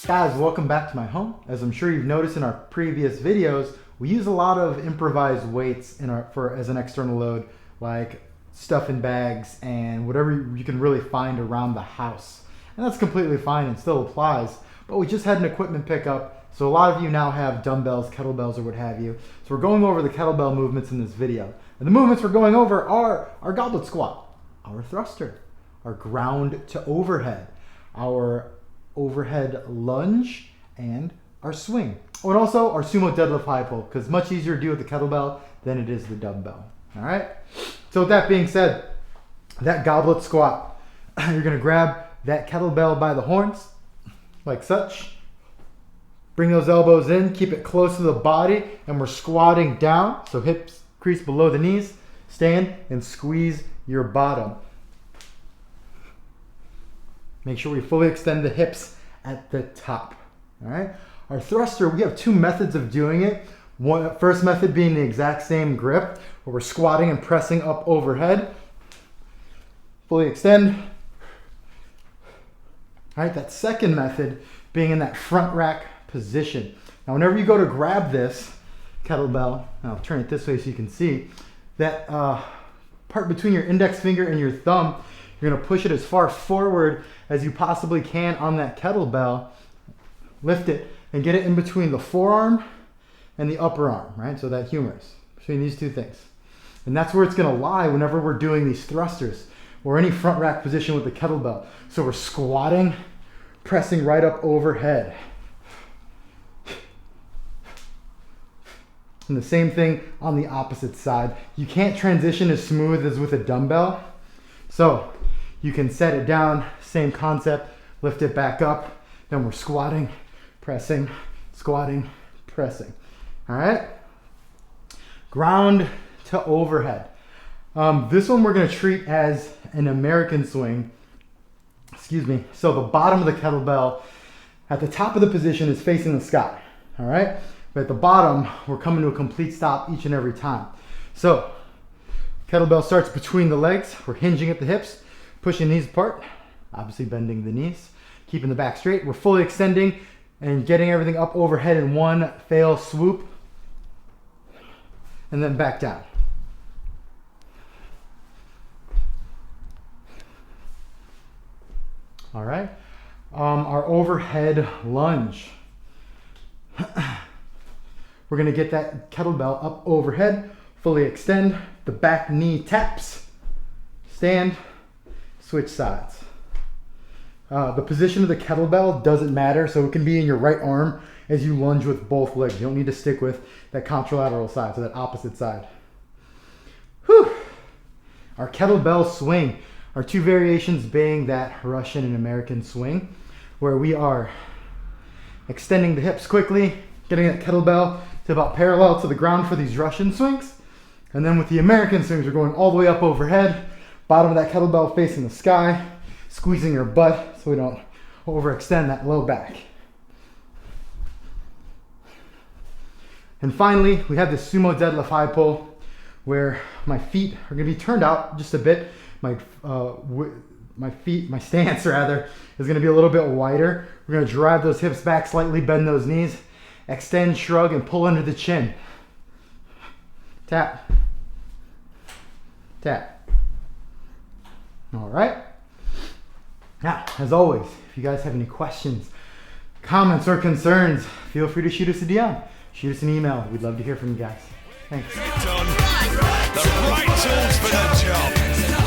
Guys, welcome back to my home. As I'm sure you've noticed in our previous videos, we use a lot of improvised weights as an external load, like stuff in bags and whatever you can really find around the house. And that's completely fine and still applies, but we just had an equipment pickup, so a lot of you now have dumbbells, kettlebells, or what have you. So we're going over the kettlebell movements in this video. And the movements we're going over are our goblet squat, our thruster, our ground to overhead, our overhead lunge, and our swing. Oh, and also our sumo deadlift high pull, because it's much easier to do with the kettlebell than it is the dumbbell. All right? So with that being said, that goblet squat, you're gonna grab that kettlebell by the horns, like such. Bring those elbows in, keep it close to the body, and we're squatting down, so hips crease below the knees. Stand and squeeze your bottom. Make sure we fully extend the hips at the top. All right. Our thruster, we have two methods of doing it. First method being the exact same grip, where we're squatting and pressing up overhead. Fully extend. All right. That second method being in that front rack position. Now, whenever you go to grab this kettlebell, I'll turn it this way so you can see that part between your index finger and your thumb. You're gonna push it as far forward as you possibly can on that kettlebell. Lift it and get it in between the forearm and the upper arm, right? So that humerus, between these two things. And that's where it's gonna lie whenever we're doing these thrusters or any front rack position with the kettlebell. So we're squatting, pressing right up overhead. And the same thing on the opposite side. You can't transition as smooth as with a dumbbell. So you can set it down, same concept, lift it back up, then we're squatting, pressing, pressing. All right? Ground to overhead. This one we're gonna treat as an American swing. Excuse me. So the bottom of the kettlebell at the top of the position is facing the sky. All right? But at the bottom, we're coming to a complete stop each and every time. So kettlebell starts between the legs. We're hinging at the hips, pushing knees apart, obviously bending the knees, keeping the back straight. We're fully extending and getting everything up overhead in one fell swoop, and then back down. All right, our overhead lunge. We're gonna get that kettlebell up overhead, fully extend, the back knee taps, stand, switch sides. The position of the kettlebell doesn't matter, so it can be in your right arm as you lunge with both legs. You don't need to stick with that contralateral side, so that opposite side. Whew. Our kettlebell swing, our two variations being that Russian and American swing, where we are extending the hips quickly, getting that kettlebell to about parallel to the ground for these Russian swings. And then with the American swings, we're going all the way up overhead, bottom of that kettlebell facing the sky, squeezing your butt so we don't overextend that low back. And finally, we have the sumo deadlift high pull, where my feet are gonna be turned out just a bit. My stance rather, is gonna be a little bit wider. We're gonna drive those hips back slightly, bend those knees, extend, shrug, and pull under the chin. Tap, tap. All right. Now, as always, if you guys have any questions, comments, or concerns, feel free to shoot us a DM. Shoot us an email. We'd love to hear from you guys. Thanks. The right tools for the job.